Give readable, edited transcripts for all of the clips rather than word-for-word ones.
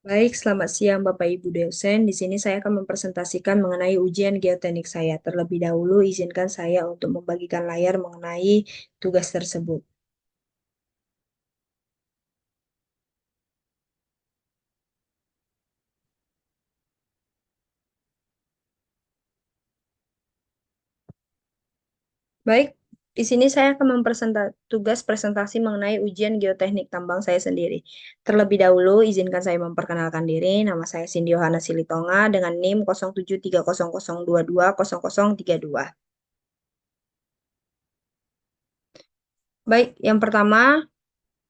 Baik, selamat siang Bapak Ibu dosen. Di sini saya akan mempresentasikan mengenai ujian geoteknik saya. Terlebih dahulu, izinkan saya untuk membagikan layar mengenai tugas tersebut. Baik, di sini saya akan tugas presentasi mengenai ujian geoteknik tambang saya sendiri. Terlebih dahulu, izinkan saya memperkenalkan diri. Nama saya Cindy Yohana Silitonga dengan NIM 073002200032. Baik, yang pertama,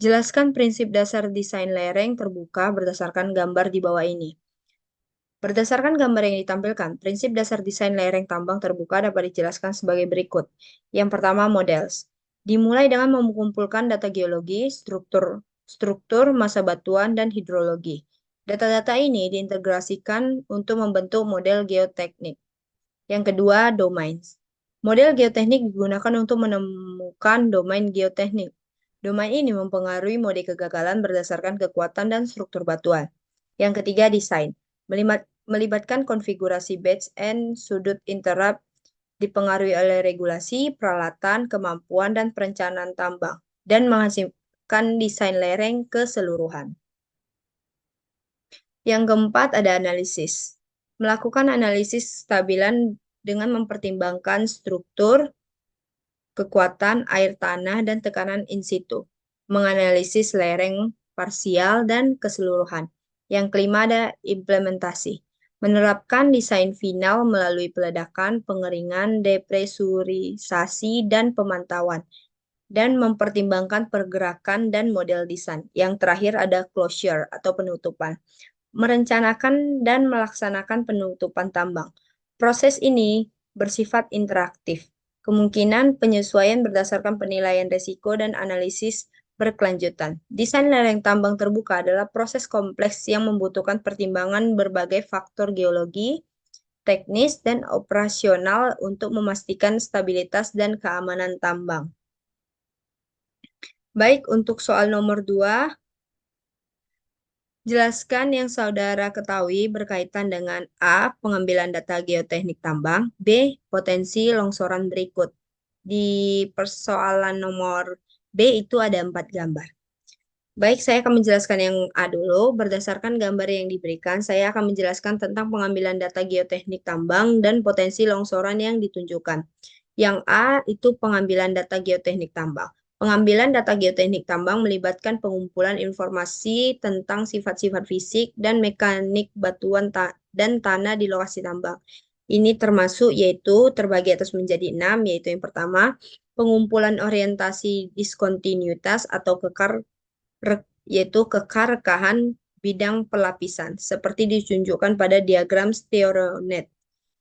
jelaskan prinsip dasar desain lereng terbuka berdasarkan gambar di bawah ini. Berdasarkan gambar yang ditampilkan, prinsip dasar desain lereng tambang terbuka dapat dijelaskan sebagai berikut. Yang pertama, models. Dimulai dengan mengumpulkan data geologi, struktur, massa batuan, dan hidrologi. Data-data ini diintegrasikan untuk membentuk model geoteknik. Yang kedua, domains. Model geoteknik digunakan untuk menemukan domain geoteknik. Domain ini mempengaruhi mode kegagalan berdasarkan kekuatan dan struktur batuan. Yang ketiga, desain. Melibatkan konfigurasi batch and sudut interrupt dipengaruhi oleh regulasi, peralatan, kemampuan, dan perencanaan tambang, dan menghasilkan desain lereng keseluruhan. Yang keempat ada analisis. Melakukan analisis stabilan dengan mempertimbangkan struktur, kekuatan air tanah, dan tekanan in situ. Menganalisis lereng parsial dan keseluruhan. Yang kelima ada implementasi. Menerapkan desain final melalui peledakan, pengeringan, depresurisasi, dan pemantauan. Dan mempertimbangkan pergerakan dan model desain. Yang terakhir ada closure atau penutupan. Merencanakan dan melaksanakan penutupan tambang. Proses ini bersifat interaktif. Kemungkinan penyesuaian berdasarkan penilaian risiko dan analisis berkelanjutan. Desain lereng tambang terbuka adalah proses kompleks yang membutuhkan pertimbangan berbagai faktor geologi, teknis, dan operasional untuk memastikan stabilitas dan keamanan tambang. Baik, untuk soal nomor 2, jelaskan yang saudara ketahui berkaitan dengan A. Pengambilan data geoteknik tambang. B. Potensi longsoran berikut. Di persoalan nomor B itu ada 4 gambar. Baik, saya akan menjelaskan yang A dulu. Berdasarkan gambar yang diberikan, saya akan menjelaskan tentang pengambilan data geoteknik tambang dan potensi longsoran yang ditunjukkan. Yang A itu pengambilan data geoteknik tambang. Pengambilan data geoteknik tambang melibatkan pengumpulan informasi tentang sifat-sifat fisik dan mekanik batuan dan tanah di lokasi tambang. Ini termasuk yaitu terbagi atas menjadi 6, yaitu yang pertama, pengumpulan orientasi diskontinuitas atau yaitu kekarekahan bidang pelapisan, seperti ditunjukkan pada diagram Stereonet.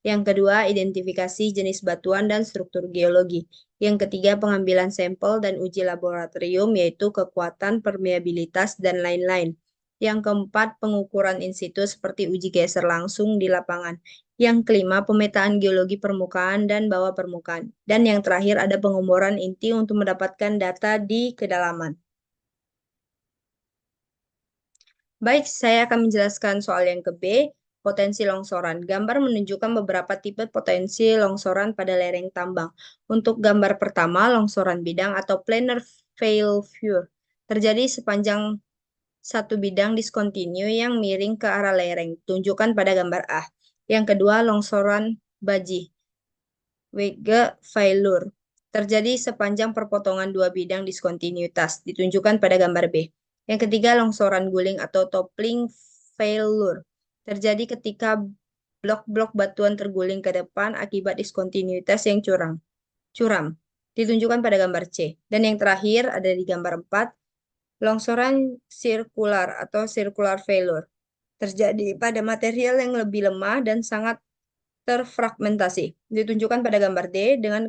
Yang kedua, identifikasi jenis batuan dan struktur geologi. Yang ketiga, pengambilan sampel dan uji laboratorium, yaitu kekuatan, permeabilitas, dan lain-lain. Yang keempat, pengukuran in situ seperti uji geser langsung di lapangan. Yang kelima, pemetaan geologi permukaan dan bawah permukaan. Dan yang terakhir, ada pengeboran inti untuk mendapatkan data di kedalaman. Baik, saya akan menjelaskan soal yang ke B, potensi longsoran. Gambar menunjukkan beberapa tipe potensi longsoran pada lereng tambang. Untuk gambar pertama, longsoran bidang atau planar failure terjadi sepanjang satu bidang diskontinu yang miring ke arah lereng, tunjukkan pada gambar A. Yang kedua, longsoran baji, wedge failure, terjadi sepanjang perpotongan dua bidang diskontinuitas, ditunjukkan pada gambar B. Yang ketiga, longsoran guling atau toppling failure, terjadi ketika blok-blok batuan terguling ke depan akibat diskontinuitas yang curam, ditunjukkan pada gambar C. Dan yang terakhir ada di gambar 4, longsoran sirkular atau circular failure, terjadi pada material yang lebih lemah dan sangat terfragmentasi. Ditunjukkan pada gambar D dengan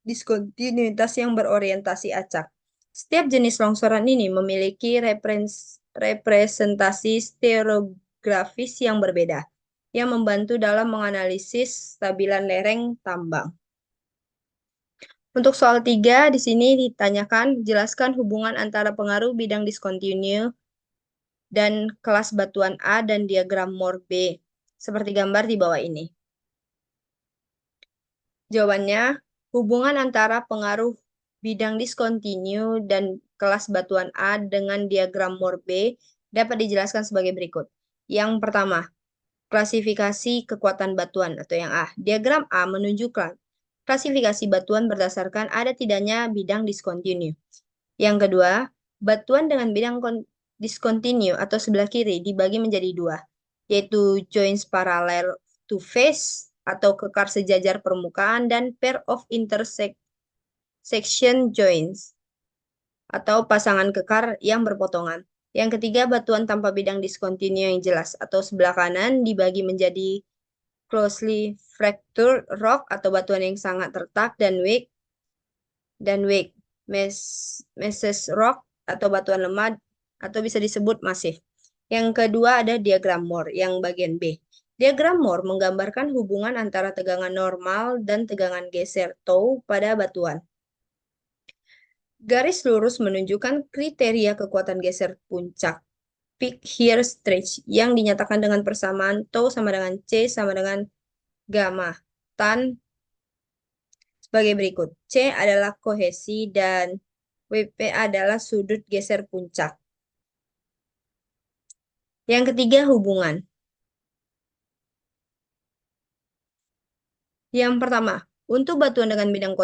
diskontinuitas yang berorientasi acak. Setiap jenis longsoran ini memiliki representasi stereografis yang berbeda, yang membantu dalam menganalisis stabilan lereng tambang. Untuk soal 3, di sini ditanyakan, jelaskan hubungan antara pengaruh bidang diskontinu dan kelas batuan A dan diagram Moore B, seperti gambar di bawah ini? Jawabannya, hubungan antara pengaruh bidang diskontinu dan kelas batuan A dengan diagram Moore B dapat dijelaskan sebagai berikut. Yang pertama, klasifikasi kekuatan batuan atau yang A. Diagram A menunjukkan klasifikasi batuan berdasarkan ada tidaknya bidang diskontinu. Yang kedua, batuan dengan bidang diskontinu atau sebelah kiri dibagi menjadi dua, yaitu joints parallel to face atau kekar sejajar permukaan dan pair of intersection joints atau pasangan kekar yang berpotongan. Yang ketiga, batuan tanpa bidang diskontinu yang jelas atau sebelah kanan dibagi menjadi closely fractured rock atau batuan yang sangat retak dan weak messes rock atau batuan lemah atau bisa disebut masif. Yang kedua ada diagram Moore yang bagian B. Diagram Moore menggambarkan hubungan antara tegangan normal dan tegangan geser toe pada batuan. Garis lurus menunjukkan kriteria kekuatan geser puncak peak shear stretch yang dinyatakan dengan persamaan tau sama dengan C sama dengan gamma tan sebagai berikut. C adalah kohesi dan WP adalah sudut geser puncak. Yang ketiga, hubungan. Yang pertama, untuk batuan dengan bidang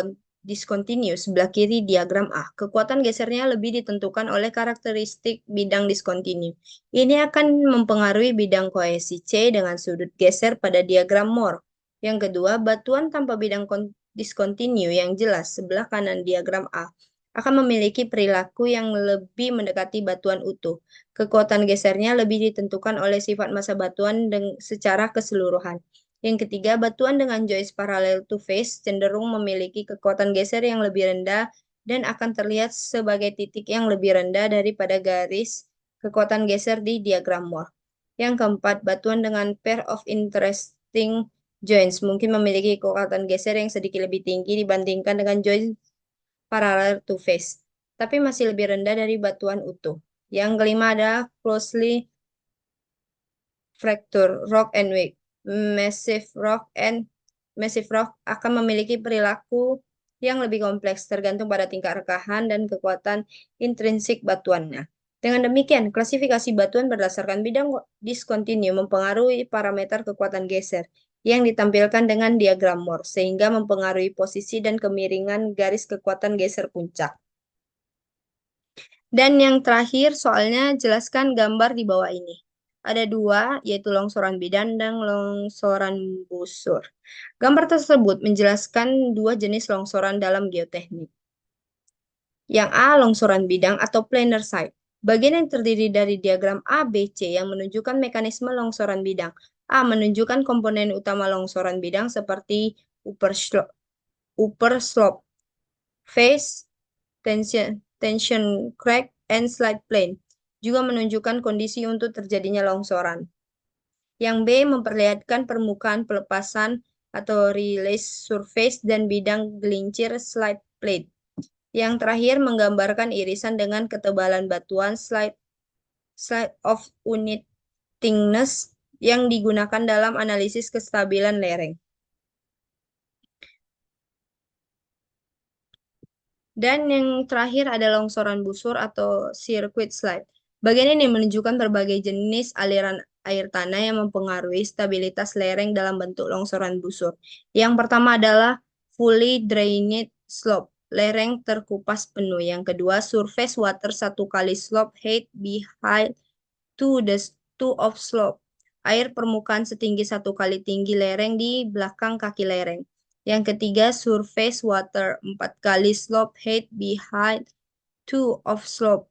diskontinus sebelah kiri diagram A, kekuatan gesernya lebih ditentukan oleh karakteristik bidang diskontinu. Ini akan mempengaruhi bidang kohesi C dengan sudut geser pada diagram Moore. Yang kedua, batuan tanpa bidang diskontinu yang jelas sebelah kanan diagram A akan memiliki perilaku yang lebih mendekati batuan utuh. Kekuatan gesernya lebih ditentukan oleh sifat massa batuan secara keseluruhan. Yang ketiga, batuan dengan joist parallel to face cenderung memiliki kekuatan geser yang lebih rendah dan akan terlihat sebagai titik yang lebih rendah daripada garis kekuatan geser di diagram Moore. Yang keempat, batuan dengan pair of interesting joints mungkin memiliki kekuatan geser yang sedikit lebih tinggi dibandingkan dengan joint parallel to face, tapi masih lebih rendah dari batuan utuh. Yang kelima adalah closely fracture rock and weak. Massive rock akan memiliki perilaku yang lebih kompleks tergantung pada tingkat rekahan dan kekuatan intrinsik batuannya. Dengan demikian, klasifikasi batuan berdasarkan bidang diskontinu mempengaruhi parameter kekuatan geser yang ditampilkan dengan diagram Moore, sehingga mempengaruhi posisi dan kemiringan garis kekuatan geser puncak. Dan yang terakhir, soalnya jelaskan gambar di bawah ini. Ada dua, yaitu longsoran bidang dan longsoran busur. Gambar tersebut menjelaskan dua jenis longsoran dalam geoteknik. Yang A, longsoran bidang atau planar site. Bagian yang terdiri dari diagram A, B, C yang menunjukkan mekanisme longsoran bidang. A menunjukkan komponen utama longsoran bidang seperti upper slope, face, tension crack, and slide plane. Juga menunjukkan kondisi untuk terjadinya longsoran. Yang B memperlihatkan permukaan pelepasan atau release surface dan bidang gelincir slide plate. Yang terakhir menggambarkan irisan dengan ketebalan batuan slide of unit thickness yang digunakan dalam analisis kestabilan lereng. Dan yang terakhir ada longsoran busur atau circuit slide. Bagian ini menunjukkan berbagai jenis aliran air tanah yang mempengaruhi stabilitas lereng dalam bentuk longsoran busur. Yang pertama adalah fully drained slope, lereng terkupas penuh. Yang kedua, surface water satu kali slope height behind two of slope, air permukaan setinggi satu kali tinggi lereng di belakang kaki lereng. Yang ketiga, surface water 4 kali slope height behind two of slope,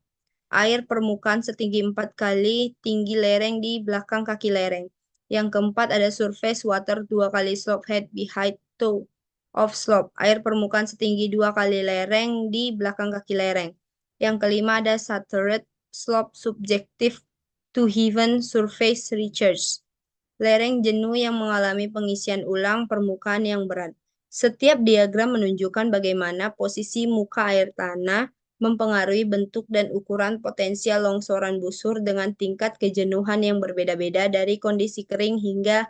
air permukaan setinggi 4 kali tinggi lereng di belakang kaki lereng. Yang keempat ada surface water 2 kali slope height behind two of slope, air permukaan setinggi 2 kali lereng di belakang kaki lereng. Yang kelima ada saturate slope subjective to heaven surface recharge, lereng jenuh yang mengalami pengisian ulang permukaan yang berat. Setiap diagram menunjukkan bagaimana posisi muka air tanah mempengaruhi bentuk dan ukuran potensial longsoran busur dengan tingkat kejenuhan yang berbeda-beda dari kondisi kering hingga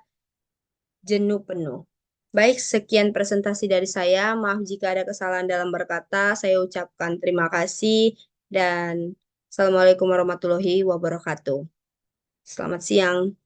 jenuh penuh. Baik, sekian presentasi dari saya. Maaf jika ada kesalahan dalam berkata. Saya ucapkan terima kasih dan Assalamualaikum warahmatullahi wabarakatuh. Selamat siang.